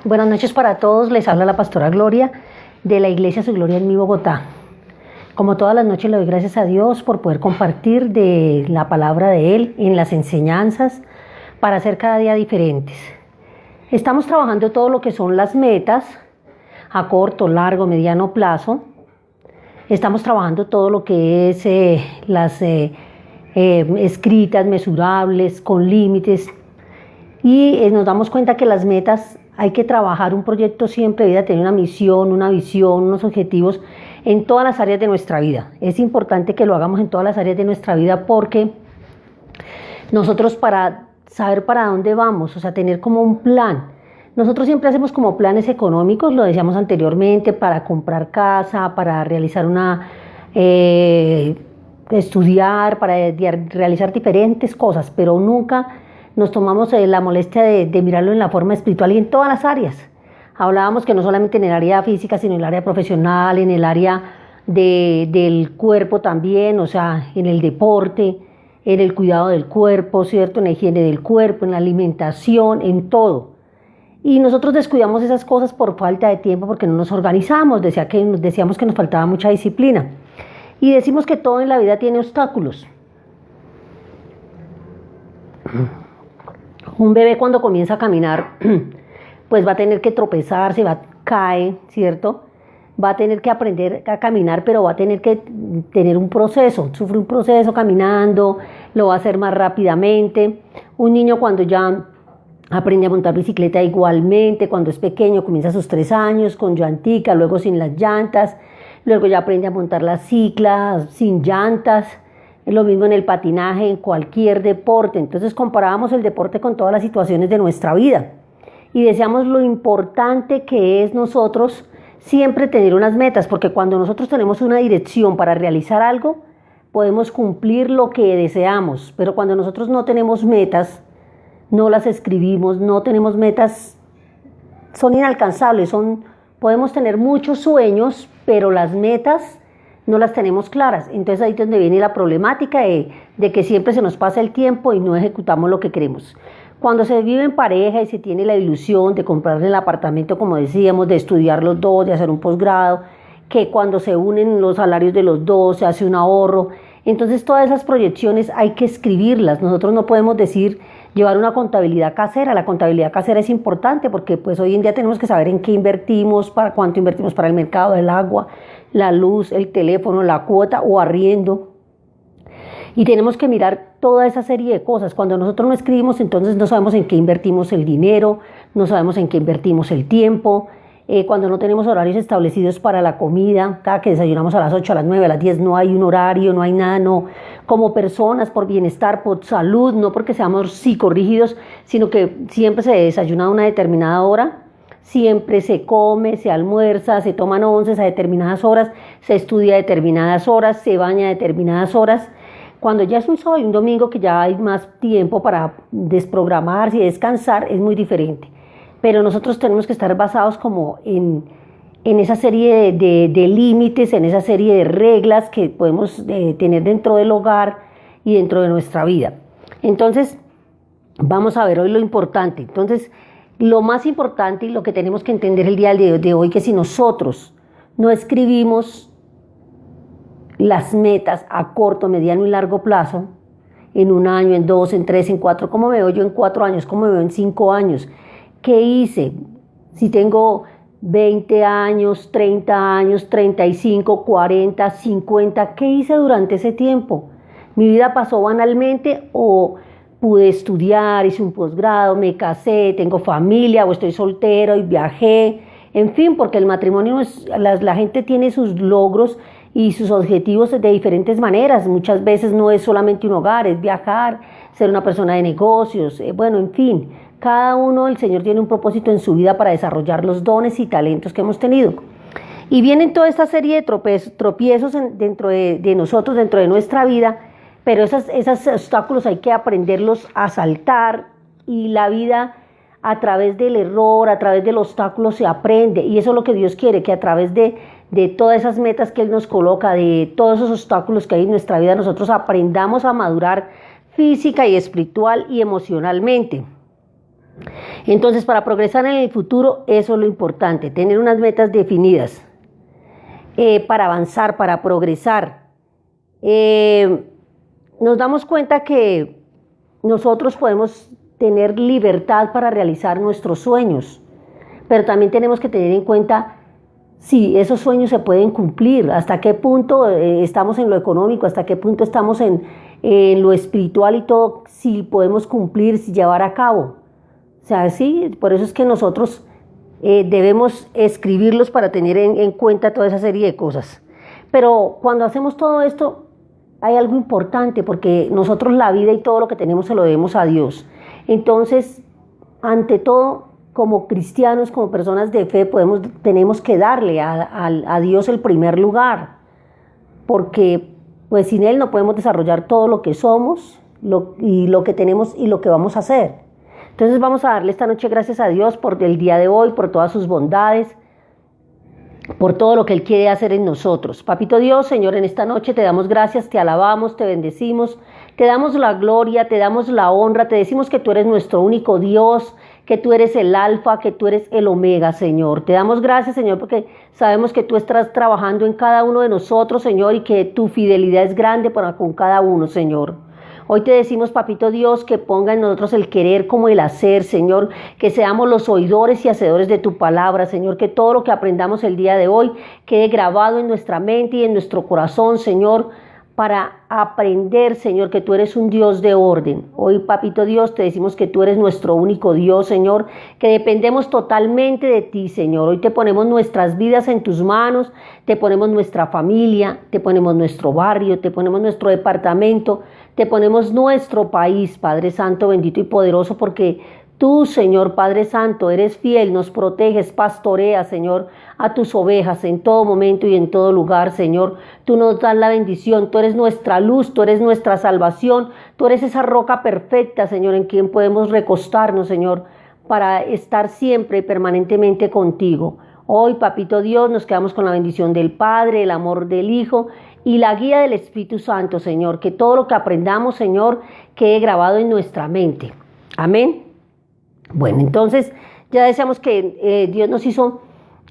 Buenas noches para todos, les habla la pastora Gloria de la Iglesia Su Gloria en mi Bogotá. Como todas las noches le doy gracias a Dios por poder compartir de la palabra de Él en las enseñanzas para hacer cada día diferentes. Estamos trabajando todo lo que son las metas a corto, largo, mediano plazo. Estamos trabajando todo lo que es las escritas, mesurables, con límites. Y nos damos cuenta que las metas hay que trabajar un proyecto siempre de vida, tener una misión, una visión, unos objetivos en todas las áreas de nuestra vida. Es importante que lo hagamos en todas las áreas de nuestra vida porque nosotros para saber para dónde vamos, o sea, tener como un plan. Nosotros siempre hacemos como planes económicos, lo decíamos anteriormente, para comprar casa, para realizar estudiar, para realizar diferentes cosas, pero nunca nos tomamos la molestia de mirarlo en la forma espiritual y en todas las áreas. Hablábamos que no solamente en el área física, sino en el área profesional, en el área del cuerpo también, o sea, en el deporte, en el cuidado del cuerpo, ¿cierto? En la higiene del cuerpo, en la alimentación, en todo. Y nosotros descuidamos esas cosas por falta de tiempo, porque no nos organizamos, decíamos que nos faltaba mucha disciplina. Y decimos que todo en la vida tiene obstáculos. Un bebé cuando comienza a caminar, pues va a tener que tropezarse, cae, ¿cierto? Va a tener que aprender a caminar, pero va a tener que tener un proceso, sufre un proceso caminando, lo va a hacer más rápidamente. Un niño cuando ya aprende a montar bicicleta igualmente, cuando es pequeño, comienza a sus 3 años con llantica, luego sin las llantas, luego ya aprende a montar la cicla sin llantas. Es lo mismo en el patinaje, en cualquier deporte. Entonces comparábamos el deporte con todas las situaciones de nuestra vida. Y decíamos lo importante que es nosotros siempre tener unas metas, porque cuando nosotros tenemos una dirección para realizar algo, podemos cumplir lo que deseamos. Pero cuando nosotros no tenemos metas, no las escribimos, no tenemos metas, son inalcanzables. Podemos tener muchos sueños, pero las metas no las tenemos claras. Entonces ahí es donde viene la problemática de que siempre se nos pasa el tiempo y no ejecutamos lo que queremos. Cuando se vive en pareja y se tiene la ilusión de comprarle el apartamento, como decíamos, de estudiar los dos, de hacer un posgrado, que cuando se unen los salarios de los dos se hace un ahorro. Entonces todas esas proyecciones hay que escribirlas. Nosotros no podemos llevar una contabilidad casera. La contabilidad casera es importante porque pues hoy en día tenemos que saber en qué invertimos, para cuánto invertimos para el mercado del agua, la luz, el teléfono, la cuota o arriendo. Y tenemos que mirar toda esa serie de cosas. Cuando nosotros no escribimos, entonces no sabemos en qué invertimos el dinero, no sabemos en qué invertimos el tiempo. Cuando no tenemos horarios establecidos para la comida, cada que desayunamos a las 8, a las 9, a las 10, no hay un horario, no hay nada, no. Como personas, por bienestar, por salud, no porque seamos psicorrígidos, sino que siempre se desayuna a una determinada hora. Siempre se come, se almuerza, se toman onces a determinadas horas, se estudia a determinadas horas, se baña a determinadas horas. Cuando ya es un sábado y un domingo que ya hay más tiempo para desprogramarse y descansar, es muy diferente. Pero nosotros tenemos que estar basados como en esa serie de límites, en esa serie de reglas que podemos tener dentro del hogar y dentro de nuestra vida. Entonces, vamos a ver hoy lo importante. Entonces, lo más importante y lo que tenemos que entender el día de hoy, que si nosotros no escribimos las metas a corto, mediano y largo plazo, en 1 año, en 2, en 3, en 4, ¿cómo me veo yo en 4 años? ¿Cómo me veo en 5 años? ¿Qué hice? Si tengo 20 años, 30 años, 35, 40, 50, ¿qué hice durante ese tiempo? ¿Mi vida pasó banalmente o pude estudiar, hice un posgrado, me casé, tengo familia o estoy soltero y viajé? En fin, porque el matrimonio, la gente tiene sus logros y sus objetivos de diferentes maneras. Muchas veces no es solamente un hogar, es viajar, ser una persona de negocios, bueno, en fin. Cada uno, el Señor tiene un propósito en su vida para desarrollar los dones y talentos que hemos tenido. Y vienen toda esta serie de tropiezos dentro de nosotros, dentro de nuestra vida, pero esos obstáculos hay que aprenderlos a saltar, y la vida a través del error, a través del obstáculo se aprende, y eso es lo que Dios quiere, que a través de todas esas metas que Él nos coloca, de todos esos obstáculos que hay en nuestra vida, nosotros aprendamos a madurar física y espiritual y emocionalmente. Entonces, para progresar en el futuro, eso es lo importante, tener unas metas definidas, para avanzar, para progresar. Nos damos cuenta que nosotros podemos tener libertad para realizar nuestros sueños, pero también tenemos que tener en cuenta si esos sueños se pueden cumplir, hasta qué punto estamos en lo económico, hasta qué punto estamos en lo espiritual y todo, si podemos cumplir, si llevar a cabo. O sea, sí, por eso es que nosotros debemos escribirlos para tener en cuenta toda esa serie de cosas. Pero cuando hacemos todo esto, hay algo importante, porque nosotros la vida y todo lo que tenemos se lo debemos a Dios. Entonces, ante todo, como cristianos, como personas de fe, tenemos que darle a Dios el primer lugar, porque pues sin Él no podemos desarrollar todo lo que somos, y lo que tenemos y lo que vamos a hacer. Entonces vamos a darle esta noche gracias a Dios por el día de hoy, por todas sus bondades, por todo lo que Él quiere hacer en nosotros. Papito Dios, Señor, en esta noche te damos gracias, te alabamos, te bendecimos, te damos la gloria, te damos la honra, te decimos que tú eres nuestro único Dios, que tú eres el alfa, que tú eres el omega, Señor. Te damos gracias, Señor, porque sabemos que tú estás trabajando en cada uno de nosotros, Señor, y que tu fidelidad es grande con cada uno, Señor. Hoy te decimos, Papito Dios, que ponga en nosotros el querer como el hacer, Señor, que seamos los oidores y hacedores de tu palabra, Señor, que todo lo que aprendamos el día de hoy quede grabado en nuestra mente y en nuestro corazón, Señor, para aprender, Señor, que tú eres un Dios de orden. Hoy, Papito Dios, te decimos que tú eres nuestro único Dios, Señor, que dependemos totalmente de ti, Señor. Hoy te ponemos nuestras vidas en tus manos, te ponemos nuestra familia, te ponemos nuestro barrio, te ponemos nuestro departamento, te ponemos nuestro país, Padre Santo, bendito y poderoso, porque tú, Señor Padre Santo, eres fiel, nos proteges, pastoreas, Señor, a tus ovejas en todo momento y en todo lugar, Señor. Tú nos das la bendición, tú eres nuestra luz, tú eres nuestra salvación, tú eres esa roca perfecta, Señor, en quien podemos recostarnos, Señor, para estar siempre y permanentemente contigo. Hoy, Papito Dios, nos quedamos con la bendición del Padre, el amor del Hijo y la guía del Espíritu Santo, Señor. Que todo lo que aprendamos, Señor, quede grabado en nuestra mente. Amén. Bueno, entonces ya decíamos que Dios nos hizo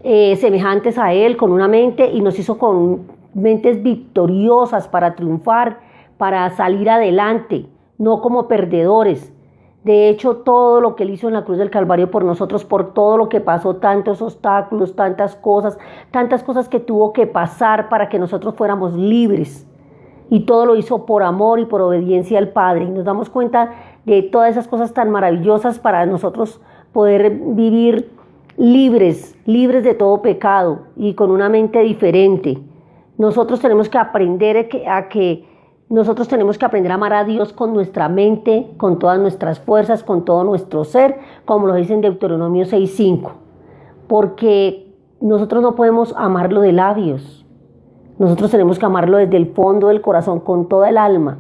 semejantes a Él con una mente, y nos hizo con mentes victoriosas para triunfar, para salir adelante, no como perdedores. De hecho, todo lo que Él hizo en la cruz del Calvario por nosotros, por todo lo que pasó, tantos obstáculos, tantas cosas que tuvo que pasar para que nosotros fuéramos libres. Y todo lo hizo por amor y por obediencia al Padre. Y nos damos cuenta de todas esas cosas tan maravillosas para nosotros poder vivir libres de todo pecado y con una mente diferente. Nosotros tenemos que aprender nosotros tenemos que aprender a amar a Dios con nuestra mente, con todas nuestras fuerzas, con todo nuestro ser, como lo dice en Deuteronomio 6:5. Porque nosotros no podemos amarlo de labios. Nosotros tenemos que amarlo desde el fondo del corazón, con toda el alma,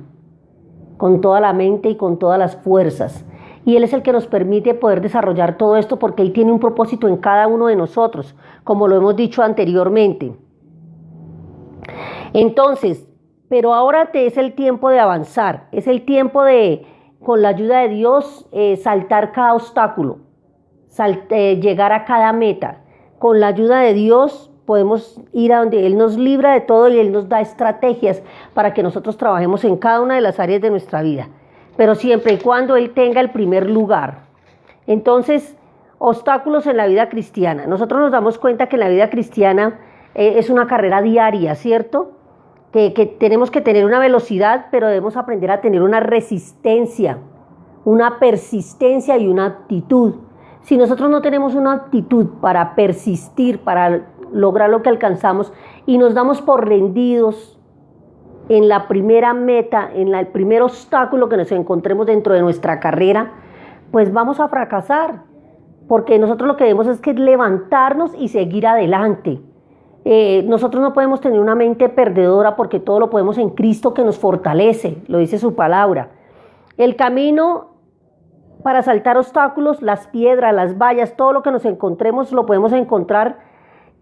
con toda la mente y con todas las fuerzas. Y Él es el que nos permite poder desarrollar todo esto, porque Él tiene un propósito en cada uno de nosotros, como lo hemos dicho anteriormente. Entonces, pero ahora es el tiempo de avanzar, es el tiempo de, con la ayuda de Dios, saltar cada obstáculo, llegar a cada meta. Con la ayuda de Dios podemos ir a donde Él nos libra de todo, y Él nos da estrategias para que nosotros trabajemos en cada una de las áreas de nuestra vida, pero siempre y cuando Él tenga el primer lugar. Entonces, obstáculos en la vida cristiana. Nosotros nos damos cuenta que en la vida cristiana es una carrera diaria, ¿cierto? Que tenemos que tener una velocidad, pero debemos aprender a tener una resistencia, una persistencia y una actitud. Si nosotros no tenemos una actitud para persistir, para lograr lo que alcanzamos, y nos damos por rendidos en la primera meta, en el primer obstáculo que nos encontremos dentro de nuestra carrera, pues vamos a fracasar, porque nosotros lo que debemos es que levantarnos y seguir adelante. Nosotros no podemos tener una mente perdedora, porque todo lo podemos en Cristo que nos fortalece, lo dice su palabra. El camino para saltar obstáculos, las piedras, las vallas, todo lo que nos encontremos lo podemos encontrar,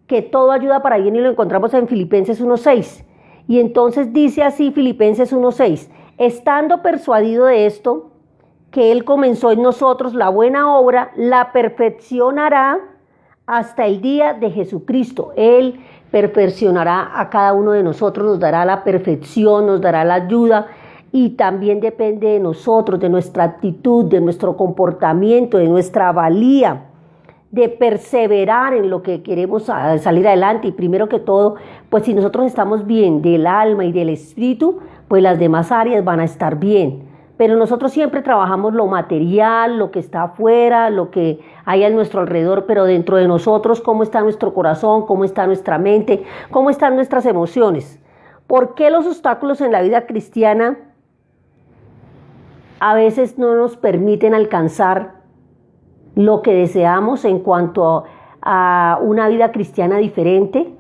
que todo ayuda para bien, y lo encontramos en Filipenses 1:6. Y entonces dice así Filipenses 1:6: estando persuadido de esto, que Él comenzó en nosotros la buena obra, la perfeccionará hasta el día de Jesucristo. Él perfeccionará a cada uno de nosotros, nos dará la perfección, nos dará la ayuda, y también depende de nosotros, de nuestra actitud, de nuestro comportamiento, de nuestra valía, de perseverar en lo que queremos salir adelante. Y primero que todo, pues si nosotros estamos bien del alma y del espíritu, pues las demás áreas van a estar bien. Pero nosotros siempre trabajamos lo material, lo que está afuera, lo que hay a nuestro alrededor, pero dentro de nosotros, cómo está nuestro corazón, cómo está nuestra mente, cómo están nuestras emociones. ¿Por qué los obstáculos en la vida cristiana a veces no nos permiten alcanzar lo que deseamos en cuanto a una vida cristiana diferente?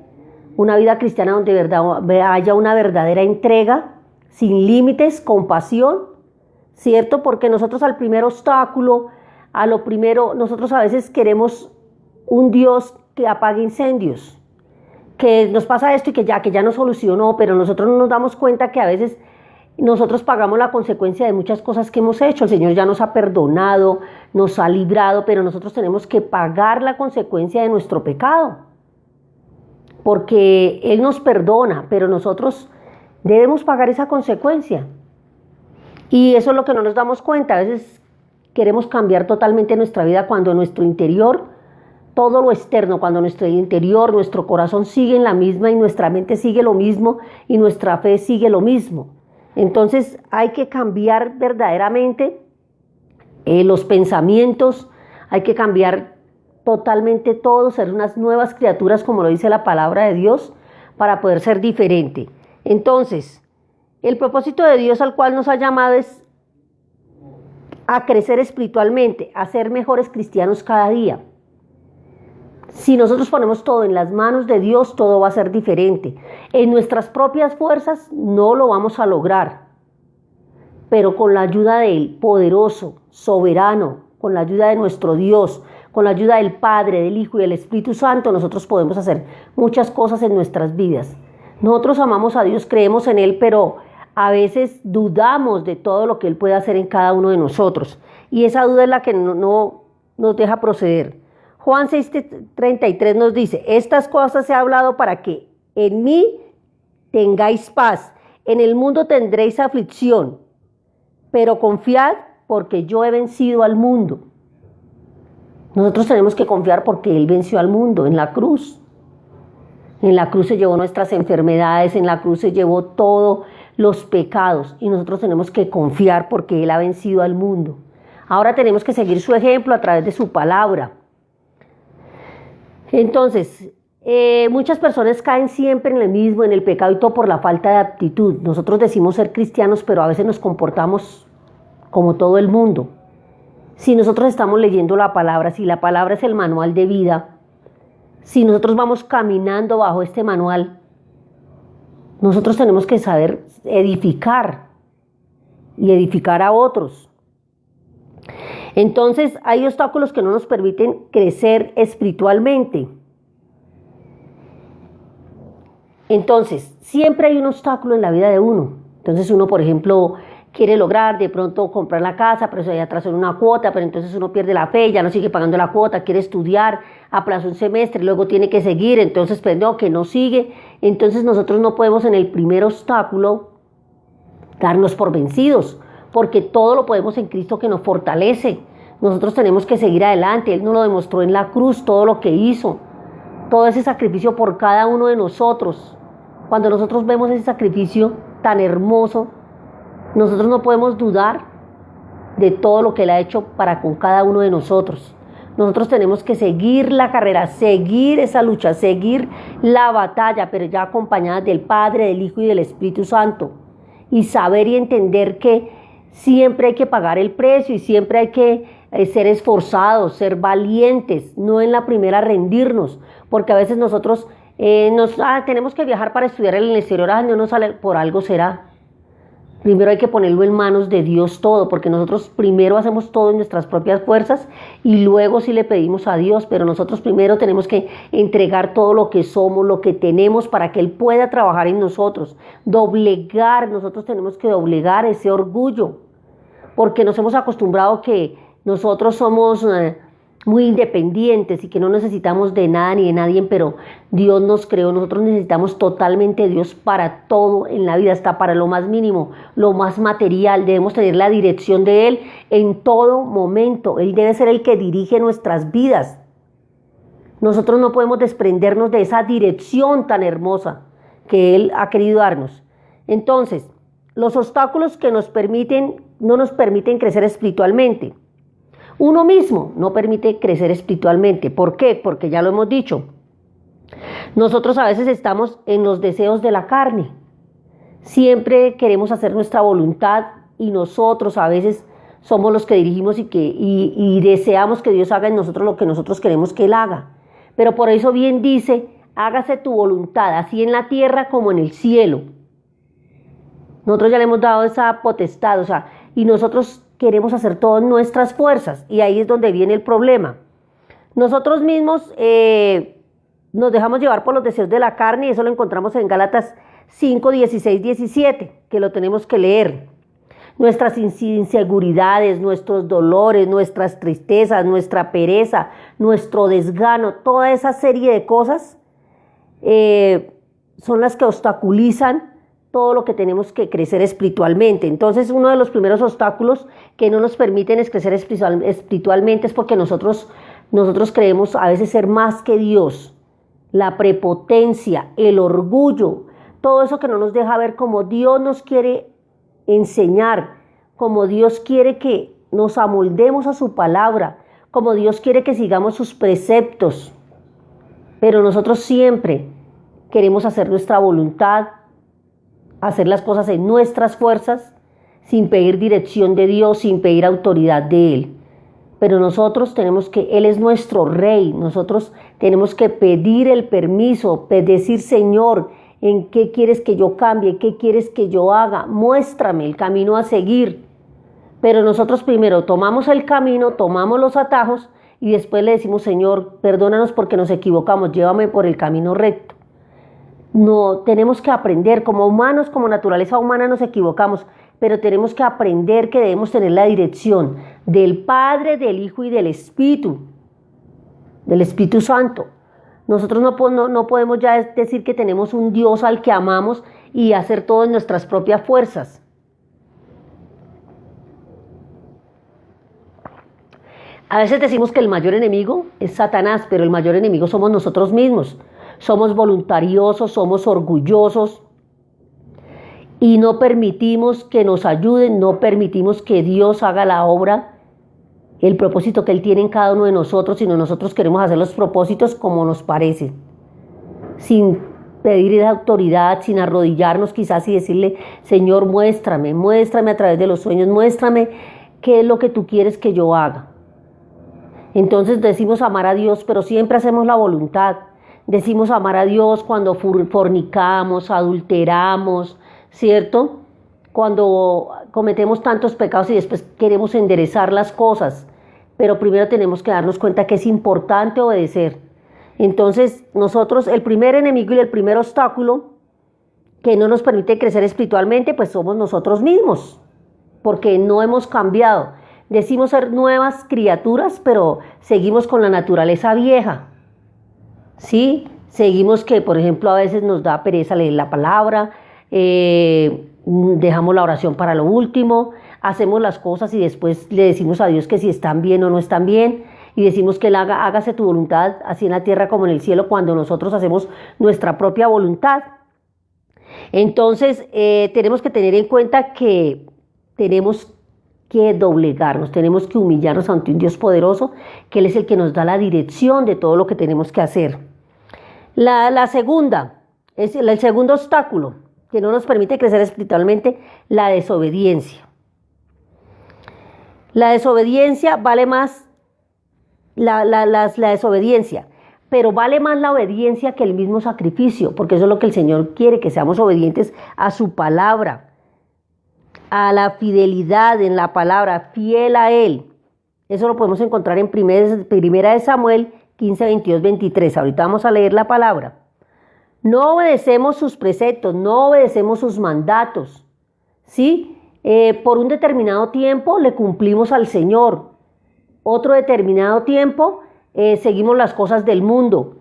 Una vida cristiana donde haya una verdadera entrega, sin límites, con pasión, ¿cierto? Porque nosotros al primer obstáculo, nosotros a veces queremos un Dios que apague incendios, que nos pasa esto y que ya nos solucionó, pero nosotros no nos damos cuenta que a veces nosotros pagamos la consecuencia de muchas cosas que hemos hecho. El Señor ya nos ha perdonado, nos ha librado, pero nosotros tenemos que pagar la consecuencia de nuestro pecado, porque Él nos perdona, pero nosotros debemos pagar esa consecuencia. Y eso es lo que no nos damos cuenta. A veces queremos cambiar totalmente nuestra vida cuando nuestro interior, todo lo externo, cuando nuestro interior, nuestro corazón sigue en la misma y nuestra mente sigue lo mismo y nuestra fe sigue lo mismo. Entonces hay que cambiar verdaderamente los pensamientos, hay que cambiar totalmente todo, ser unas nuevas criaturas, como lo dice la palabra de Dios, para poder ser diferente. Entonces, el propósito de Dios al cual nos ha llamado es a crecer espiritualmente, a ser mejores cristianos cada día. Si nosotros ponemos todo en las manos de Dios, todo va a ser diferente. En nuestras propias fuerzas no lo vamos a lograr, pero con la ayuda del poderoso, soberano, con la ayuda de nuestro Dios, con la ayuda del Padre, del Hijo y del Espíritu Santo, nosotros podemos hacer muchas cosas en nuestras vidas. Nosotros amamos a Dios, creemos en Él, pero a veces dudamos de todo lo que Él puede hacer en cada uno de nosotros. Y esa duda es la que no nos deja proceder. Juan 6:33 nos dice: estas cosas he hablado para que en mí tengáis paz. En el mundo tendréis aflicción, pero confiad porque yo he vencido al mundo. Nosotros tenemos que confiar porque Él venció al mundo en la cruz. En la cruz se llevó nuestras enfermedades, en la cruz se llevó todos los pecados y nosotros tenemos que confiar porque Él ha vencido al mundo. Ahora tenemos que seguir su ejemplo a través de su palabra. Entonces, muchas personas caen siempre en el mismo, en el pecado y todo por la falta de aptitud. Nosotros decimos ser cristianos, pero a veces nos comportamos como todo el mundo. Si nosotros estamos leyendo la palabra, si la palabra es el manual de vida, si nosotros vamos caminando bajo este manual, nosotros tenemos que saber edificar y edificar a otros. Entonces hay obstáculos que no nos permiten crecer espiritualmente. Entonces siempre hay un obstáculo en la vida de uno. Entonces uno, por ejemplo, quiere lograr de pronto comprar la casa, pero se atrasó en una cuota, pero entonces uno pierde la fe, ya no sigue pagando la cuota, quiere estudiar, aplazó un semestre, luego tiene que seguir, entonces pues no, que no sigue. Entonces nosotros no podemos en el primer obstáculo darnos por vencidos, porque todo lo podemos en Cristo que nos fortalece. Nosotros tenemos que seguir adelante. Él nos lo demostró en la cruz, todo lo que hizo, todo ese sacrificio por cada uno de nosotros. Cuando nosotros vemos ese sacrificio tan hermoso, nosotros no podemos dudar de todo lo que Él ha hecho para con cada uno de nosotros. Nosotros tenemos que seguir la carrera, seguir esa lucha, seguir la batalla, pero ya acompañadas del Padre, del Hijo y del Espíritu Santo. Y saber y entender que siempre hay que pagar el precio y siempre hay que ser esforzados, ser valientes, no en la primera rendirnos, porque a veces nosotros tenemos que viajar para estudiar en el exterior, no nos sale, por algo será. Primero hay que ponerlo en manos de Dios todo, porque nosotros primero hacemos todo en nuestras propias fuerzas y luego sí le pedimos a Dios, pero nosotros primero tenemos que entregar todo lo que somos, lo que tenemos para que Él pueda trabajar en nosotros, nosotros tenemos que doblegar ese orgullo, porque nos hemos acostumbrado que nosotros somos muy independientes y que no necesitamos de nada ni de nadie, pero Dios nos creó, nosotros necesitamos totalmente de Dios para todo en la vida, hasta para lo más mínimo, lo más material, debemos tener la dirección de Él en todo momento, Él debe ser el que dirige nuestras vidas. Nosotros no podemos desprendernos de esa dirección tan hermosa que Él ha querido darnos. Entonces, los obstáculos que no nos permiten crecer espiritualmente. Uno mismo no permite crecer espiritualmente. ¿Por qué? Porque ya lo hemos dicho. Nosotros a veces estamos en los deseos de la carne. Siempre queremos hacer nuestra voluntad y nosotros a veces somos los que dirigimos y deseamos que Dios haga en nosotros lo que nosotros queremos que Él haga. Pero por eso bien dice, hágase tu voluntad, así en la tierra como en el cielo. Nosotros ya le hemos dado esa potestad, y nosotros queremos hacer todas nuestras fuerzas, y ahí es donde viene el problema. Nosotros mismos nos dejamos llevar por los deseos de la carne, y eso lo encontramos en Gálatas 5, 16, 17, que lo tenemos que leer. Nuestras inseguridades, nuestros dolores, nuestras tristezas, nuestra pereza, nuestro desgano, toda esa serie de cosas son las que obstaculizan todo lo que tenemos que crecer espiritualmente. Entonces, uno de los primeros obstáculos que no nos permiten crecer espiritualmente es porque nosotros creemos a veces ser más que Dios. La prepotencia, el orgullo, todo eso que no nos deja ver como Dios nos quiere enseñar, como Dios quiere que nos amoldemos a su palabra, como Dios quiere que sigamos sus preceptos. Pero nosotros siempre queremos hacer nuestra voluntad, hacer las cosas en nuestras fuerzas, sin pedir dirección de Dios, sin pedir autoridad de Él. Pero nosotros Él es nuestro Rey, nosotros tenemos que pedir el permiso, decir, Señor, ¿en qué quieres que yo cambie? ¿Qué quieres que yo haga? Muéstrame el camino a seguir. Pero nosotros primero tomamos el camino, tomamos los atajos y después le decimos, Señor, perdónanos porque nos equivocamos, llévame por el camino recto. No, tenemos que aprender, como humanos, como naturaleza humana nos equivocamos, pero tenemos que aprender que debemos tener la dirección del Padre, del Hijo y del Espíritu Santo. Nosotros no podemos ya decir que tenemos un Dios al que amamos y hacer todo en nuestras propias fuerzas. A veces decimos que el mayor enemigo es Satanás, pero el mayor enemigo somos nosotros mismos. Somos voluntariosos, somos orgullosos y no permitimos que nos ayuden, no permitimos que Dios haga la obra, el propósito que Él tiene en cada uno de nosotros, sino nosotros queremos hacer los propósitos como nos parece, sin pedir autoridad, sin arrodillarnos quizás y decirle, Señor, muéstrame a través de los sueños, muéstrame qué es lo que tú quieres que yo haga. Entonces decimos amar a Dios, pero siempre hacemos la voluntad. Decimos amar a Dios cuando fornicamos, adulteramos, ¿cierto? Cuando cometemos tantos pecados y después queremos enderezar las cosas. Pero primero tenemos que darnos cuenta que es importante obedecer. Entonces, nosotros, el primer enemigo y el primer obstáculo que no nos permite crecer espiritualmente, pues somos nosotros mismos, porque no hemos cambiado. Decimos ser nuevas criaturas, pero seguimos con la naturaleza vieja. ¿Sí? Seguimos que, por ejemplo, a veces nos da pereza leer la palabra, dejamos la oración para lo último, hacemos las cosas y después le decimos a Dios que si están bien o no están bien, y decimos que Él hágase tu voluntad, así en la tierra como en el cielo, cuando nosotros hacemos nuestra propia voluntad. Entonces, tenemos que tener en cuenta que tenemos que doblegarnos, tenemos que humillarnos ante un Dios poderoso, que Él es el que nos da la dirección de todo lo que tenemos que hacer. La segunda, es el segundo obstáculo que no nos permite crecer espiritualmente, la desobediencia. La desobediencia vale más, la desobediencia, pero vale más la obediencia que el mismo sacrificio, porque eso es lo que el Señor quiere, que seamos obedientes a su palabra, a la fidelidad en la palabra, fiel a Él. Eso lo podemos encontrar en primera de Samuel 15, 22, 23. Ahorita vamos a leer la palabra. No obedecemos sus preceptos, no obedecemos sus mandatos, ¿sí? Por un determinado tiempo le cumplimos al Señor. Otro determinado tiempo seguimos las cosas del mundo.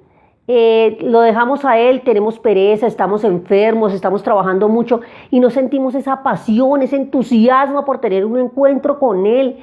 Lo dejamos a Él, tenemos pereza, estamos enfermos, estamos trabajando mucho y no sentimos esa pasión, ese entusiasmo por tener un encuentro con Él,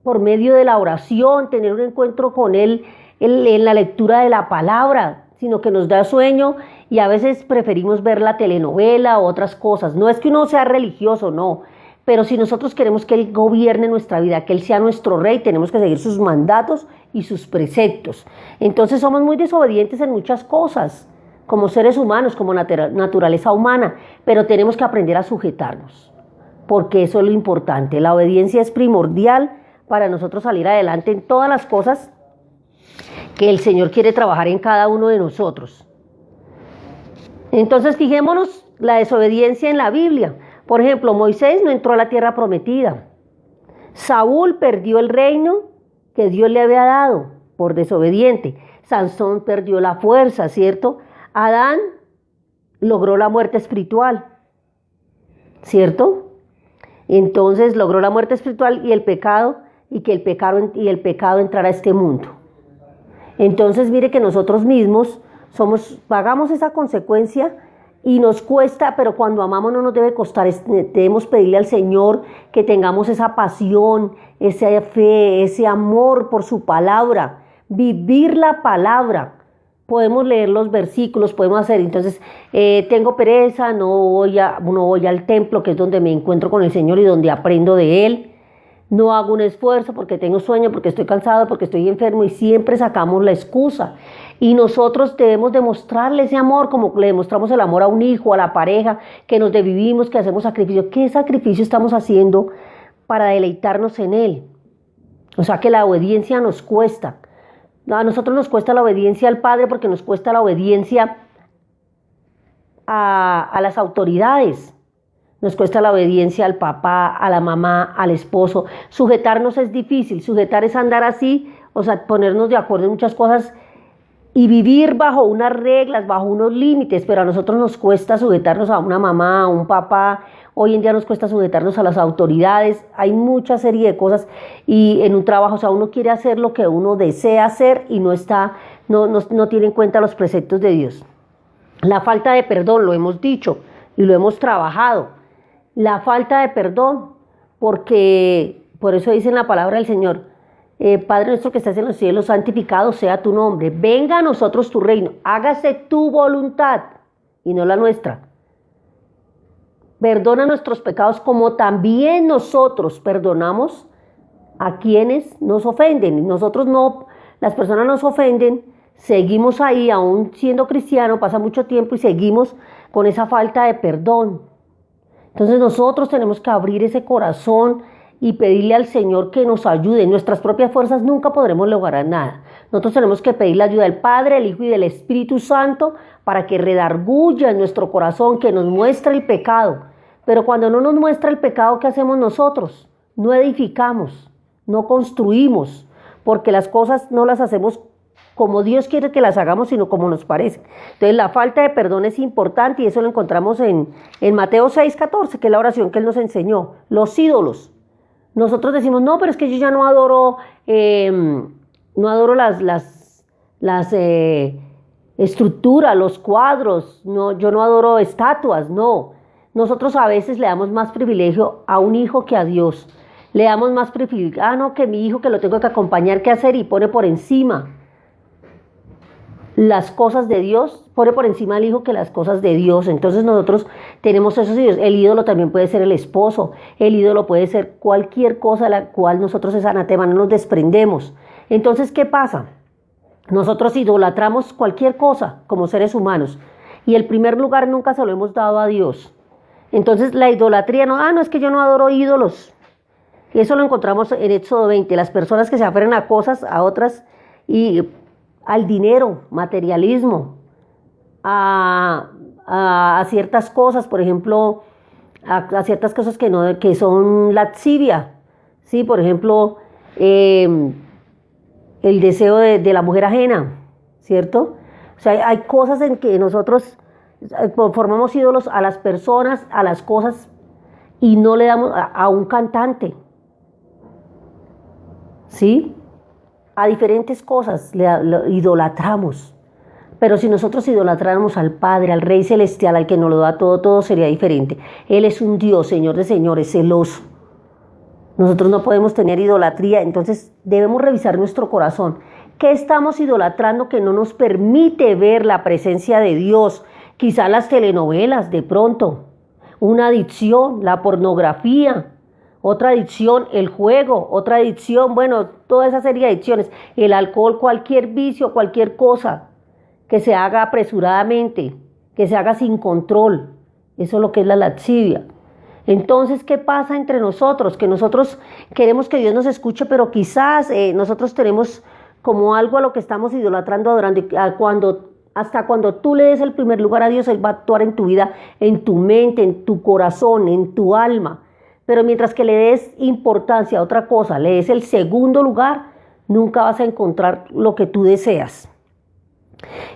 por medio de la oración, tener un encuentro con Él en la lectura de la palabra, sino que nos da sueño y a veces preferimos ver la telenovela o otras cosas. No es que uno sea religioso, no, pero si nosotros queremos que Él gobierne nuestra vida, que Él sea nuestro rey, tenemos que seguir sus mandatos y sus preceptos. Entonces somos muy desobedientes en muchas cosas, como seres humanos, como naturaleza humana, pero tenemos que aprender a sujetarnos, porque eso es lo importante. La obediencia es primordial para nosotros salir adelante en todas las cosas que el Señor quiere trabajar en cada uno de nosotros. Entonces fijémonos la desobediencia en la Biblia. Por ejemplo, Moisés no entró a la tierra prometida. Saúl perdió el reino que Dios le había dado por desobediente. Sansón perdió la fuerza, ¿cierto? Adán logró la muerte espiritual, ¿cierto? Entonces logró la muerte espiritual y el pecado, y que el pecado entrara a este mundo. Entonces mire que nosotros mismos pagamos esa consecuencia y nos cuesta, pero cuando amamos no nos debe costar. Debemos pedirle al Señor que tengamos esa pasión, esa fe, ese amor por su palabra, vivir la palabra. Podemos leer los versículos, podemos hacer, entonces tengo pereza, no voy al templo, que es donde me encuentro con el Señor y donde aprendo de Él. No hago un esfuerzo porque tengo sueño, porque estoy cansado, porque estoy enfermo, y siempre sacamos la excusa. Y nosotros debemos demostrarle ese amor como le demostramos el amor a un hijo, a la pareja, que nos desvivimos, que hacemos sacrificio. ¿Qué sacrificio estamos haciendo para deleitarnos en Él? O sea que la obediencia nos cuesta. A nosotros nos cuesta la obediencia al Padre porque nos cuesta la obediencia a las autoridades. Nos cuesta la obediencia al papá, a la mamá, al esposo. Sujetarnos es difícil. Sujetar es andar así, o sea, ponernos de acuerdo en muchas cosas y vivir bajo unas reglas, bajo unos límites, pero a nosotros nos cuesta sujetarnos a una mamá, a un papá. Hoy en día nos cuesta sujetarnos a las autoridades. Hay mucha serie de cosas y en un trabajo, o sea, uno quiere hacer lo que uno desea hacer y no tiene en cuenta los preceptos de Dios. La falta de perdón, lo hemos dicho y lo hemos trabajado. La falta de perdón, porque por eso dice en la palabra del Señor, Padre nuestro que estás en los cielos, santificado sea tu nombre, venga a nosotros tu reino, hágase tu voluntad y no la nuestra. Perdona nuestros pecados como también nosotros perdonamos a quienes nos ofenden. Nosotros no, las personas nos ofenden, seguimos ahí, aún siendo cristiano, pasa mucho tiempo y seguimos con esa falta de perdón. Entonces nosotros tenemos que abrir ese corazón y pedirle al Señor que nos ayude. En nuestras propias fuerzas nunca podremos lograr nada. Nosotros tenemos que pedir la ayuda del Padre, del Hijo y del Espíritu Santo para que redarguya en nuestro corazón, que nos muestre el pecado. Pero cuando no nos muestra el pecado, ¿qué hacemos nosotros? No edificamos, no construimos, porque las cosas no las hacemos como Dios quiere que las hagamos, sino como nos parece. Entonces la falta de perdón es importante y eso lo encontramos en Mateo 6:14, que es la oración que Él nos enseñó. Los ídolos. Nosotros decimos, no, pero es que yo ya no adoro las estructuras, los cuadros, no, yo no adoro estatuas, no. Nosotros a veces le damos más privilegio a un hijo que a Dios. Le damos más privilegio, no, que mi hijo que lo tengo que acompañar, ¿qué hacer? Y pone por encima las cosas de Dios, pone por encima al hijo que las cosas de Dios. Entonces nosotros tenemos esos ídolos. El ídolo también puede ser el esposo, el ídolo puede ser cualquier cosa de la cual nosotros es anatema, no nos desprendemos. Entonces, ¿qué pasa? Nosotros idolatramos cualquier cosa como seres humanos y el primer lugar nunca se lo hemos dado a Dios. Entonces la idolatría, no es que yo no adoro ídolos. Y eso lo encontramos en Éxodo 20, las personas que se aferran a cosas, a otras y al dinero, materialismo, a ciertas cosas, por ejemplo, a ciertas cosas que son lascivia, ¿sí? Por ejemplo, el deseo de la mujer ajena, ¿cierto? O sea, hay cosas en que nosotros formamos ídolos a las personas, a las cosas, y no le damos a un cantante, ¿sí? A diferentes cosas lo idolatramos. Pero si nosotros idolatráramos al Padre, al Rey Celestial, al que nos lo da todo, todo sería diferente. Él es un Dios, Señor de señores, celoso. Nosotros no podemos tener idolatría, entonces debemos revisar nuestro corazón. ¿Qué estamos idolatrando que no nos permite ver la presencia de Dios? Quizá las telenovelas, de pronto. Una adicción, la pornografía. Otra adicción, el juego. Otra adicción, bueno, toda esa serie de adicciones. El alcohol, cualquier vicio, cualquier cosa que se haga apresuradamente, que se haga sin control. Eso es lo que es la lascivia. Entonces, ¿qué pasa entre nosotros? Que nosotros queremos que Dios nos escuche, pero quizás nosotros tenemos como algo a lo que estamos idolatrando, adorando. Hasta cuando tú le des el primer lugar a Dios, Él va a actuar en tu vida, en tu mente, en tu corazón, en tu alma. Pero mientras que le des importancia a otra cosa, le des el segundo lugar, nunca vas a encontrar lo que tú deseas.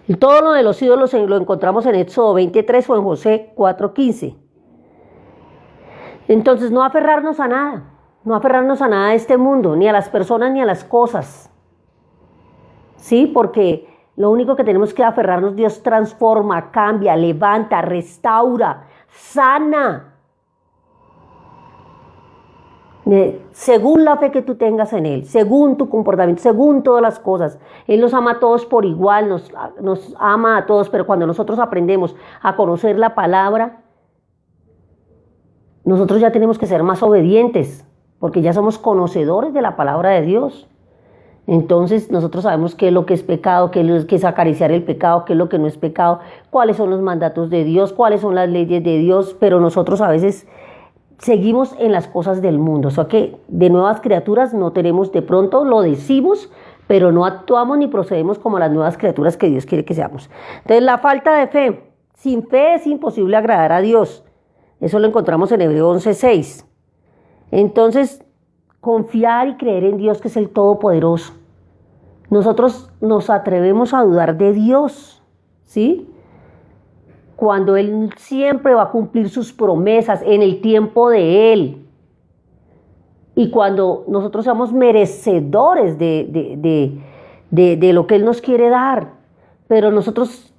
Y todo lo de los ídolos lo encontramos en Éxodo 23 o en Josué 4:15. Entonces no aferrarnos a nada de este mundo, ni a las personas ni a las cosas. Sí, porque lo único que tenemos que aferrarnos, Dios transforma, cambia, levanta, restaura, sana. Según la fe que tú tengas en Él, según tu comportamiento, según todas las cosas. Él nos ama a todos por igual, nos ama a todos, pero cuando nosotros aprendemos a conocer la palabra, nosotros ya tenemos que ser más obedientes, porque ya somos conocedores de la palabra de Dios. Entonces nosotros sabemos qué es lo que es pecado, qué es acariciar el pecado, qué es lo que no es pecado, cuáles son los mandatos de Dios, cuáles son las leyes de Dios, pero nosotros a veces seguimos en las cosas del mundo. O sea que de nuevas criaturas no tenemos, de pronto lo decimos, pero no actuamos ni procedemos como las nuevas criaturas que Dios quiere que seamos. Entonces la falta de fe, sin fe es imposible agradar a Dios. Eso lo encontramos en Hebreos 11:6. Entonces, confiar y creer en Dios, que es el Todopoderoso. Nosotros nos atrevemos a dudar de Dios, ¿sí? Cuando Él siempre va a cumplir sus promesas en el tiempo de Él. Y cuando nosotros seamos merecedores de lo que Él nos quiere dar. Pero nosotros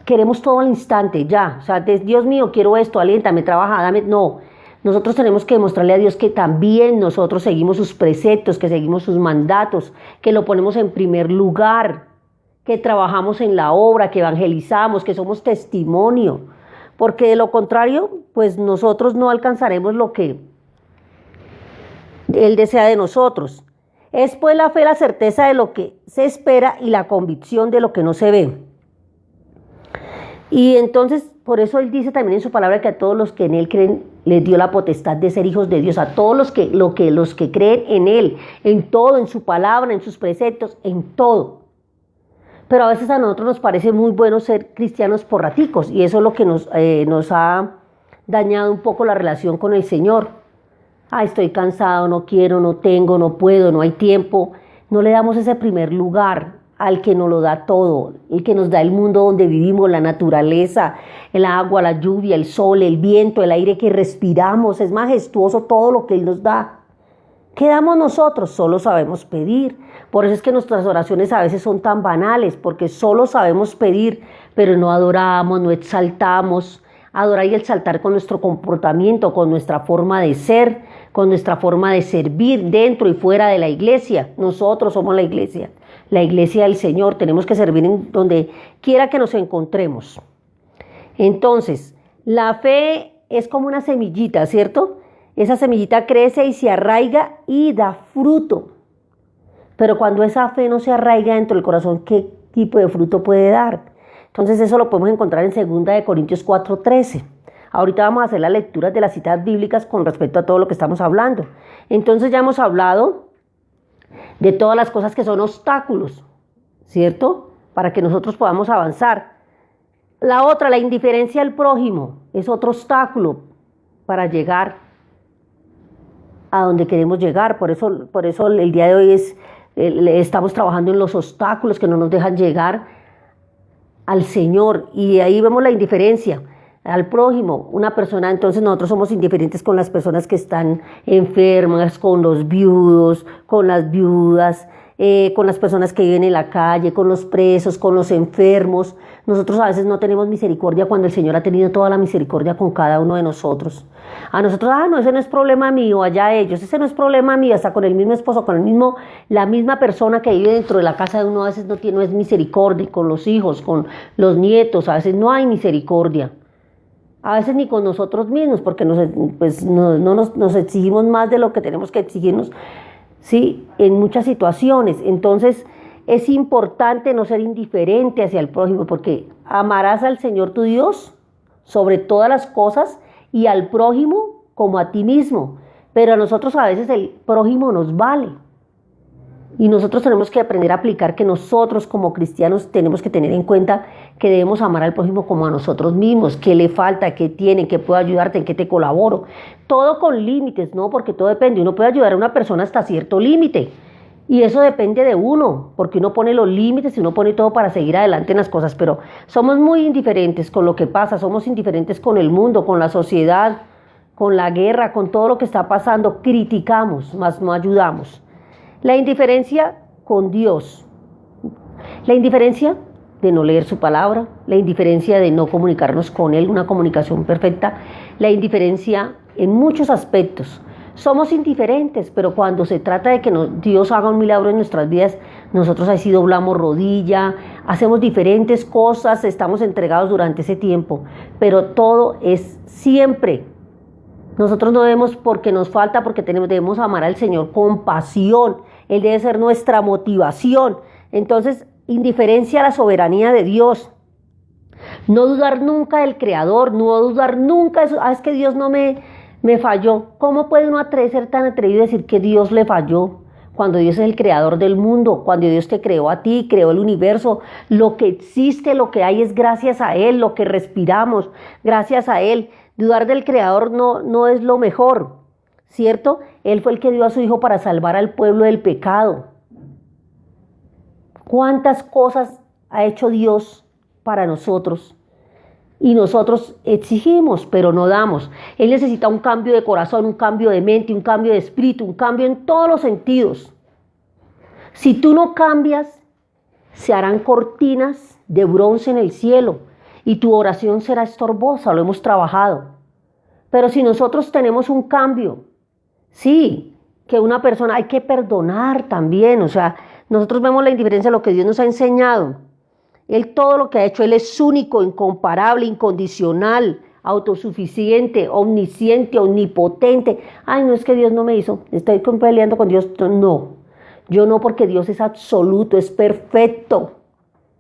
queremos todo al instante, ya. O sea, Dios mío, quiero esto, aliéntame, trabaja, dame. No. Nosotros tenemos que demostrarle a Dios que también nosotros seguimos sus preceptos, que seguimos sus mandatos, que lo ponemos en primer lugar, que trabajamos en la obra, que evangelizamos, que somos testimonio. Porque de lo contrario, pues nosotros no alcanzaremos lo que Él desea de nosotros. Es pues la fe la certeza de lo que se espera y la convicción de lo que no se ve. Y entonces, por eso Él dice también en su palabra que a todos los que en Él creen, les dio la potestad de ser hijos de Dios. A todos los que creen en Él, en todo, en su palabra, en sus preceptos, en todo. Pero a veces a nosotros nos parece muy bueno ser cristianos por raticos, y eso es lo que nos ha dañado un poco la relación con el Señor. Estoy cansado, no quiero, no tengo, no puedo, no hay tiempo. No le damos ese primer lugar al que nos lo da todo, el que nos da el mundo donde vivimos, la naturaleza, el agua, la lluvia, el sol, el viento, el aire que respiramos. Es majestuoso todo lo que Él nos da. ¿Qué damos nosotros? Solo sabemos pedir. Por eso es que nuestras oraciones a veces son tan banales, porque solo sabemos pedir, pero no adoramos, no exaltamos. Adorar y exaltar con nuestro comportamiento, con nuestra forma de ser, con nuestra forma de servir dentro y fuera de la iglesia. Nosotros somos la iglesia del Señor. Tenemos que servir en donde quiera que nos encontremos. Entonces, la fe es como una semillita, ¿cierto? Esa semillita crece y se arraiga y da fruto. Pero cuando esa fe no se arraiga dentro del corazón, ¿qué tipo de fruto puede dar? Entonces eso lo podemos encontrar en 2 Corintios 4:13. Ahorita vamos a hacer las lecturas de las citas bíblicas con respecto a todo lo que estamos hablando. Entonces ya hemos hablado de todas las cosas que son obstáculos, ¿cierto? Para que nosotros podamos avanzar. La otra, la indiferencia al prójimo, es otro obstáculo para llegar a donde queremos llegar. Por eso el día de hoy estamos trabajando en los obstáculos que no nos dejan llegar al Señor. Y ahí vemos la indiferencia. al prójimo, una persona, entonces nosotros somos indiferentes con las personas que están enfermas, con los viudos, con las viudas, con las personas que viven en la calle, con los presos, con los enfermos. Nosotros a veces no tenemos misericordia cuando el Señor ha tenido toda la misericordia con cada uno de nosotros. A nosotros, no, ese no es problema mío, allá ellos, ese no es problema mío, hasta con el mismo esposo, con la misma persona que vive dentro de la casa de uno, a veces no es misericordia, con los hijos, con los nietos, a veces no hay misericordia. A veces ni con nosotros mismos, porque nos exigimos más de lo que tenemos que exigirnos, ¿sí? En muchas situaciones. Entonces es importante no ser indiferente hacia el prójimo, porque amarás al Señor tu Dios sobre todas las cosas y al prójimo como a ti mismo. Pero a nosotros a veces el prójimo nos vale. Y nosotros tenemos que aprender a aplicar que nosotros como cristianos tenemos que tener en cuenta que debemos amar al prójimo como a nosotros mismos, qué le falta, qué tiene, qué puedo ayudarte, en qué te colaboro. Todo con límites, ¿no? Porque todo depende. Uno puede ayudar a una persona hasta cierto límite. Y eso depende de uno, porque uno pone los límites y uno pone todo para seguir adelante en las cosas. Pero somos muy indiferentes con lo que pasa, somos indiferentes con el mundo, con la sociedad, con la guerra, con todo lo que está pasando. Criticamos, mas no ayudamos. La indiferencia con Dios, la indiferencia de no leer su palabra, la indiferencia de no comunicarnos con Él, una comunicación perfecta, la indiferencia en muchos aspectos. Somos indiferentes, pero cuando se trata de que Dios haga un milagro en nuestras vidas, nosotros ahí sí doblamos rodilla, hacemos diferentes cosas, estamos entregados durante ese tiempo, pero todo es siempre. Nosotros no debemos porque nos falta, porque debemos amar al Señor con pasión. Él debe ser nuestra motivación. Entonces, indiferencia a la soberanía de Dios. No dudar nunca del Creador, no dudar nunca de eso. Es que Dios no me falló. ¿Cómo puede uno ser tan atrevido a decir que Dios le falló? Cuando Dios es el creador del mundo, cuando Dios te creó a ti, creó el universo, lo que existe, lo que hay es gracias a Él, lo que respiramos, gracias a Él. Dudar del Creador no es lo mejor, ¿cierto? Él fue el que dio a su Hijo para salvar al pueblo del pecado. ¿Cuántas cosas ha hecho Dios para nosotros? Y nosotros exigimos, pero no damos. Él necesita un cambio de corazón, un cambio de mente, un cambio de espíritu, un cambio en todos los sentidos. Si tú no cambias, se harán cortinas de bronce en el cielo y tu oración será estorbosa, lo hemos trabajado. Pero si nosotros tenemos un cambio, sí, que una persona hay que perdonar también, o sea, nosotros vemos la indiferencia de lo que Dios nos ha enseñado. Él todo lo que ha hecho, Él es único, incomparable, incondicional, autosuficiente, omnisciente, omnipotente. Ay, no es que Dios no me hizo, estoy peleando con Dios. No, yo no, porque Dios es absoluto, es perfecto,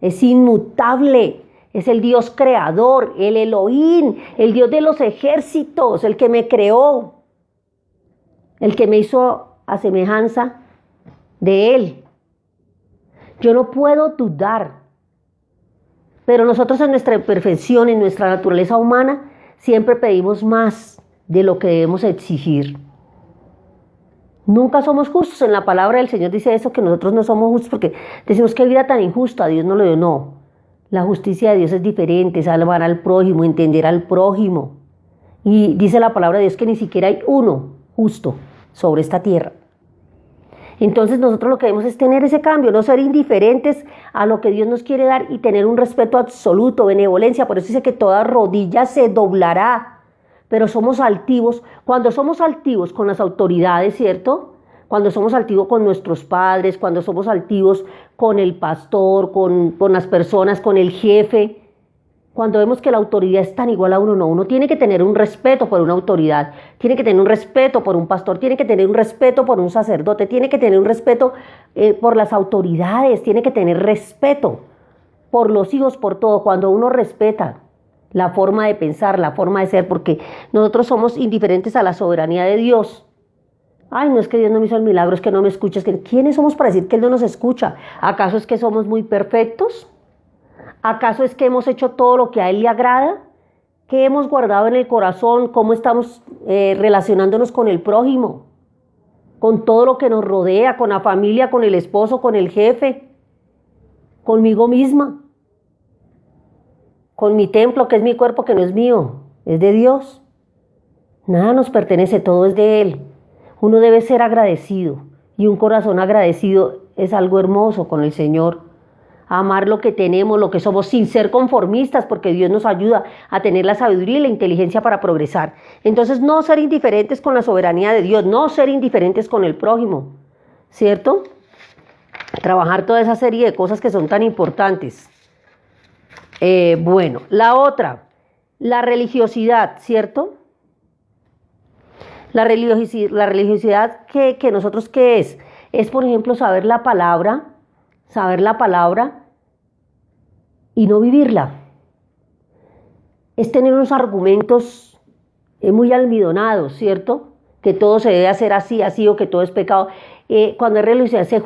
es inmutable. Es el Dios creador, el Elohim, el Dios de los ejércitos, el que me creó, el que me hizo a semejanza de Él. Yo no puedo dudar, pero nosotros en nuestra imperfección, en nuestra naturaleza humana, siempre pedimos más de lo que debemos exigir. Nunca somos justos. En la palabra del Señor dice eso, que nosotros no somos justos porque decimos qué vida tan injusta, Dios no lo dio, no. La justicia de Dios es diferente, salvar al prójimo, entender al prójimo. Y dice la palabra de Dios que ni siquiera hay uno justo sobre esta tierra. Entonces nosotros lo que debemos es tener ese cambio, no ser indiferentes a lo que Dios nos quiere dar y tener un respeto absoluto, benevolencia. Por eso dice que toda rodilla se doblará, pero somos altivos. Cuando somos altivos con las autoridades, ¿cierto? Cuando somos altivos con nuestros padres, cuando somos altivos con el pastor, con las personas, con el jefe, cuando vemos que la autoridad es tan igual a uno, no, uno tiene que tener un respeto por una autoridad, tiene que tener un respeto por un pastor, tiene que tener un respeto por un sacerdote, tiene que tener un respeto por las autoridades, tiene que tener respeto por los hijos, por todo. Cuando uno respeta la forma de pensar, la forma de ser, porque nosotros somos indiferentes a la soberanía de Dios. Ay, no es que Dios no me hizo el milagro, es que no me escucha. ¿Quiénes somos para decir que Él no nos escucha? ¿Acaso es que somos muy perfectos? ¿Acaso es que hemos hecho todo lo que a Él le agrada? ¿Qué hemos guardado en el corazón? ¿Cómo estamos relacionándonos con el prójimo? Con todo lo que nos rodea, con la familia, con el esposo, con el jefe, conmigo misma. con mi templo, que es mi cuerpo, que no es mío, es de Dios. Nada nos pertenece, todo es de Él. Uno debe ser agradecido y un corazón agradecido es algo hermoso con el Señor. Amar lo que tenemos, lo que somos, sin ser conformistas, porque Dios nos ayuda a tener la sabiduría y la inteligencia para progresar. Entonces, no ser indiferentes con la soberanía de Dios, no ser indiferentes con el prójimo, ¿cierto? Trabajar toda esa serie de cosas que son tan importantes. Bueno, la otra, la religiosidad, ¿cierto? La religiosidad que nosotros, ¿qué es? Es, por ejemplo, saber la palabra y no vivirla. Es tener unos argumentos muy almidonados, ¿cierto? Que todo se debe hacer así, así, o que todo es pecado. Cuando es religiosidad se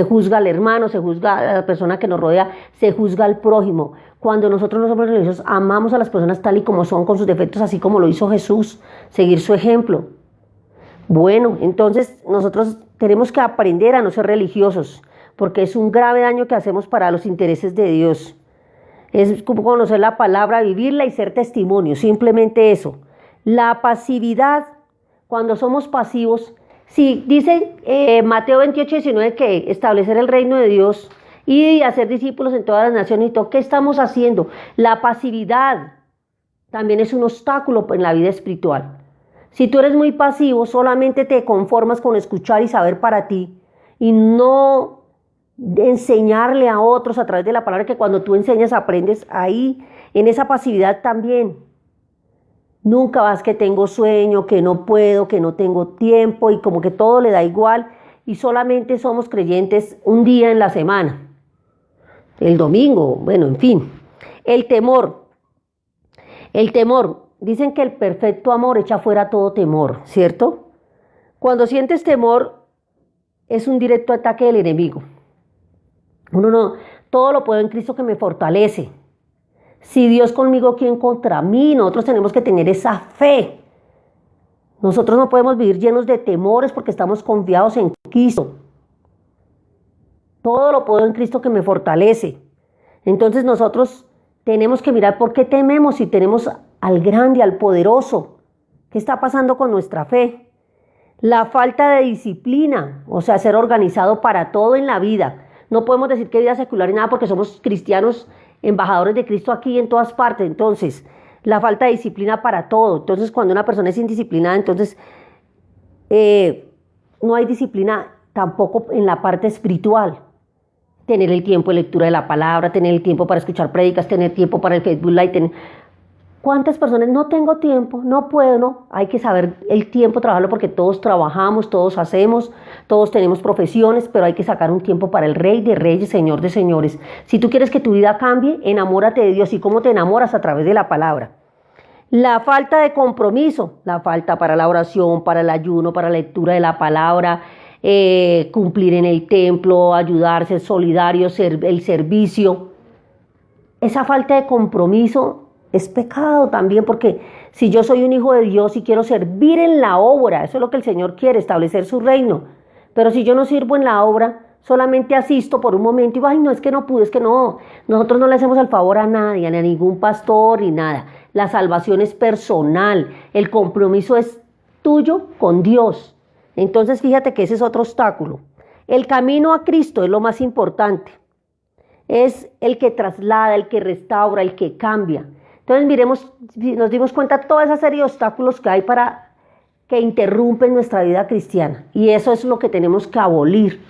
juzga al hermano, se juzga a la persona que nos rodea, se juzga al prójimo. Cuando nosotros los hombres religiosos amamos a las personas tal y como son, con sus defectos, así como lo hizo Jesús, seguir su ejemplo. Bueno, entonces nosotros tenemos que aprender a no ser religiosos, porque es un grave daño que hacemos para los intereses de Dios. Es como conocer la palabra, vivirla y ser testimonio, simplemente eso. La pasividad, cuando somos pasivos, sí, dice Mateo 28:19 que establecer el reino de Dios y hacer discípulos en todas las naciones y todo. ¿Qué estamos haciendo? La pasividad también es un obstáculo en la vida espiritual. Si tú eres muy pasivo, solamente te conformas con escuchar y saber para ti y no enseñarle a otros a través de la palabra, que cuando tú enseñas aprendes, ahí en esa pasividad también. Nunca vas que tengo sueño, que no puedo, que no tengo tiempo y como que todo le da igual y solamente somos creyentes un día en la semana, el domingo, bueno, en fin. El temor, dicen que el perfecto amor echa fuera todo temor, ¿cierto? Cuando sientes temor es un directo ataque del enemigo. Uno no, todo lo puedo en Cristo que me fortalece. Si Dios conmigo, ¿quién contra mí? Nosotros tenemos que tener esa fe. Nosotros no podemos vivir llenos de temores porque estamos confiados en Cristo. Todo lo puedo en Cristo que me fortalece. Entonces nosotros tenemos que mirar por qué tememos si tenemos al grande, al poderoso. ¿Qué está pasando con nuestra fe? La falta de disciplina, o sea, ser organizado para todo en la vida. No podemos decir que vida secular y nada porque somos cristianos, embajadores de Cristo aquí en todas partes. Entonces, la falta de disciplina para todo. Entonces, cuando una persona es indisciplinada, entonces no hay disciplina tampoco en la parte espiritual. Tener el tiempo de lectura de la palabra, tener el tiempo para escuchar prédicas, tener tiempo para el Facebook Live. ¿Cuántas personas? No tengo tiempo, no puedo, no. Hay que saber el tiempo, trabajarlo porque todos trabajamos, todos hacemos, todos tenemos profesiones, pero hay que sacar un tiempo para el Rey de Reyes, Señor de Señores. Si tú quieres que tu vida cambie, enamórate de Dios. ¿Y cómo te enamoras? A través de la palabra. La falta de compromiso, la falta para la oración, para el ayuno, para la lectura de la palabra, cumplir en el templo, ayudarse, solidarios, el servicio. Esa falta de compromiso es pecado también, porque si yo soy un hijo de Dios y quiero servir en la obra, eso es lo que el Señor quiere, establecer su reino. Pero si yo no sirvo en la obra, solamente asisto por un momento y digo, ay, no, es que no pude, es que no. Nosotros no le hacemos el favor a nadie, ni a ningún pastor, ni nada. La salvación es personal, el compromiso es tuyo con Dios. Entonces fíjate que ese es otro obstáculo. El camino a Cristo es lo más importante. Es el que traslada, el que restaura, el que cambia. Entonces miremos, nos dimos cuenta de toda esa serie de obstáculos que hay que interrumpen nuestra vida cristiana. Y eso es lo que tenemos que abolir.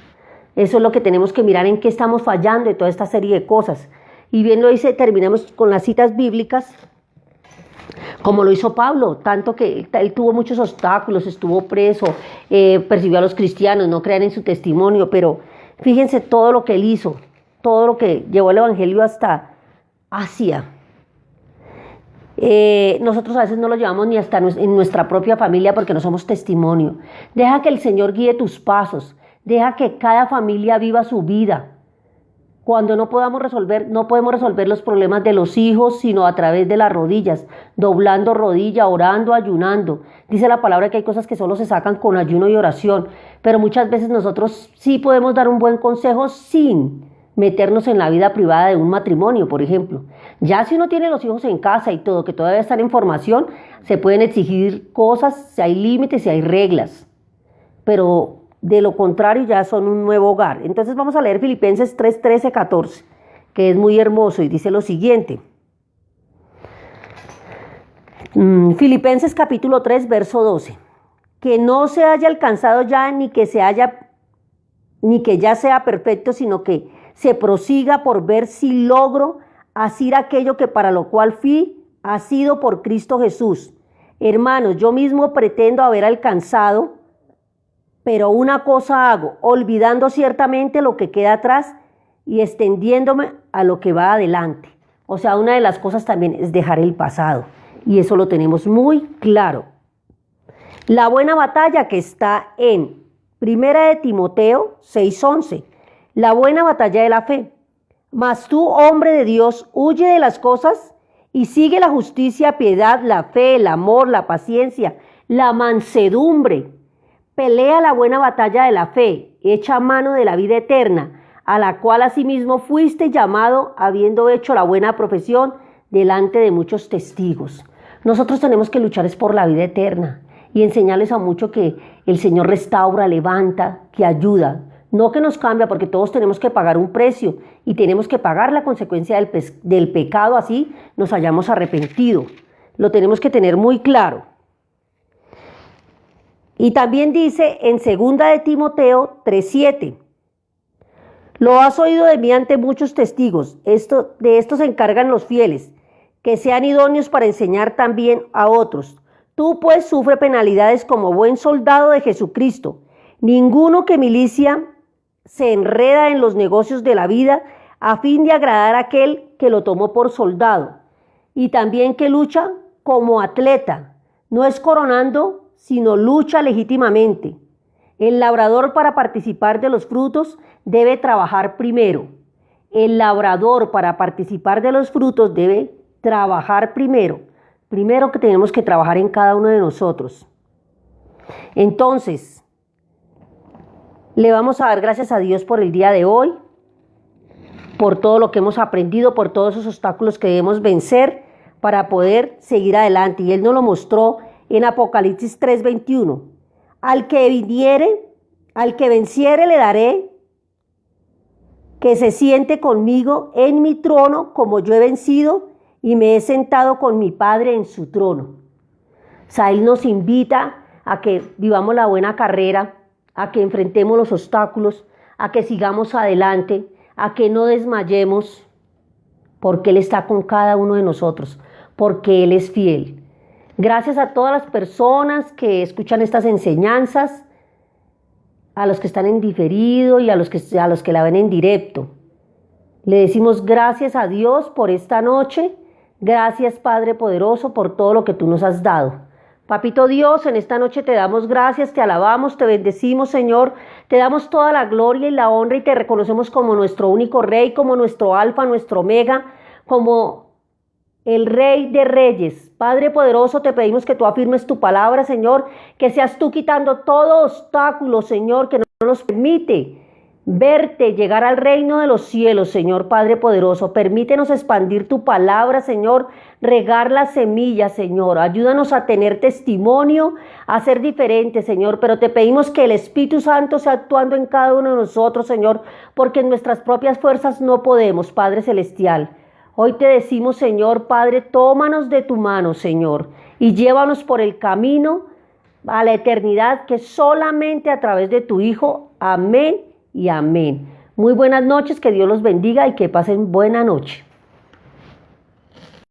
Eso es lo que tenemos que mirar en qué estamos fallando de toda esta serie de cosas. Y bien lo dice, terminamos con las citas bíblicas, como lo hizo Pablo, tanto que él tuvo muchos obstáculos, estuvo preso, persiguió a los cristianos, no crean en su testimonio, pero fíjense todo lo que él hizo, todo lo que llevó el evangelio hasta Asia. Nosotros a veces no lo llevamos ni hasta en nuestra propia familia porque no somos testimonio. Deja que el Señor guíe tus pasos, deja que cada familia viva su vida. Cuando no podemos resolver los problemas de los hijos, sino a través de las rodillas, doblando rodilla, orando, ayunando. Dice la palabra que hay cosas que solo se sacan con ayuno y oración, pero muchas veces nosotros sí podemos dar un buen consejo sin meternos en la vida privada de un matrimonio, por ejemplo. Ya si uno tiene los hijos en casa y todo, que todavía están en formación, se pueden exigir cosas, si hay límites, si hay reglas. Pero de lo contrario ya son un nuevo hogar. Entonces vamos a leer Filipenses 3, 13, 14, que es muy hermoso y dice lo siguiente. Filipenses capítulo 3, verso 12. Que no se haya alcanzado ya ni que ya sea perfecto, sino que se prosiga por ver si logro asir aquello que para lo cual fui asido por Cristo Jesús. Hermanos, yo mismo pretendo haber alcanzado, pero una cosa hago, olvidando ciertamente lo que queda atrás y extendiéndome a lo que va adelante. O sea, una de las cosas también es dejar el pasado, y eso lo tenemos muy claro. La buena batalla que está en 1 de Timoteo 6:11, la buena batalla de la fe. Mas tú, hombre de Dios, huye de las cosas y sigue la justicia, piedad, la fe, el amor, la paciencia, la mansedumbre. Pelea la buena batalla de la fe, echa mano de la vida eterna, a la cual asimismo fuiste llamado, habiendo hecho la buena profesión delante de muchos testigos. Nosotros tenemos que luchar es por la vida eterna y enseñarles a muchos que el Señor restaura, levanta, que ayuda. No que nos cambia, porque todos tenemos que pagar un precio y tenemos que pagar la consecuencia del pecado, así nos hayamos arrepentido. Lo tenemos que tener muy claro. Y también dice en 2 de Timoteo 3:7, lo has oído de mí ante muchos testigos, de esto se encargan los fieles, que sean idóneos para enseñar también a otros. Tú pues sufre penalidades como buen soldado de Jesucristo. Ninguno que milicia se enreda en los negocios de la vida a fin de agradar a aquel que lo tomó por soldado, y también que lucha como atleta, no es coronando, sino lucha legítimamente. El labrador, para participar de los frutos, debe trabajar primero. El labrador, para participar de los frutos, debe trabajar primero. Primero que tenemos que trabajar en cada uno de nosotros. Entonces, le vamos a dar gracias a Dios por el día de hoy, por todo lo que hemos aprendido, por todos esos obstáculos que debemos vencer para poder seguir adelante. Y Él nos lo mostró en Apocalipsis 3:21. Al que venciere le daré que se siente conmigo en mi trono, como yo he vencido y me he sentado con mi Padre en su trono. O sea, Él nos invita a que vivamos la buena carrera, a que enfrentemos los obstáculos, a que sigamos adelante, a que no desmayemos, porque Él está con cada uno de nosotros, porque Él es fiel. Gracias a todas las personas que escuchan estas enseñanzas, a los que están en diferido y a los que la ven en directo. Le decimos gracias a Dios por esta noche. Gracias, Padre poderoso, por todo lo que tú nos has dado. Papito Dios, en esta noche te damos gracias, te alabamos, te bendecimos, Señor. Te damos toda la gloria y la honra y te reconocemos como nuestro único Rey, como nuestro Alfa, nuestro Omega, como el Rey de Reyes. Padre poderoso, te pedimos que tú afirmes tu palabra, Señor, que seas tú quitando todo obstáculo, Señor, que no nos permite verte, llegar al reino de los cielos, Señor Padre poderoso. Permítenos expandir tu palabra, Señor, regar las semillas, Señor. Ayúdanos a tener testimonio, a ser diferentes, Señor, pero te pedimos que el Espíritu Santo sea actuando en cada uno de nosotros, Señor, porque en nuestras propias fuerzas no podemos, Padre Celestial. Hoy te decimos, Señor Padre, tómanos de tu mano, Señor, y llévanos por el camino a la eternidad, que solamente a través de tu Hijo. Amén y amén. Muy buenas noches, que Dios los bendiga y que pasen buena noche.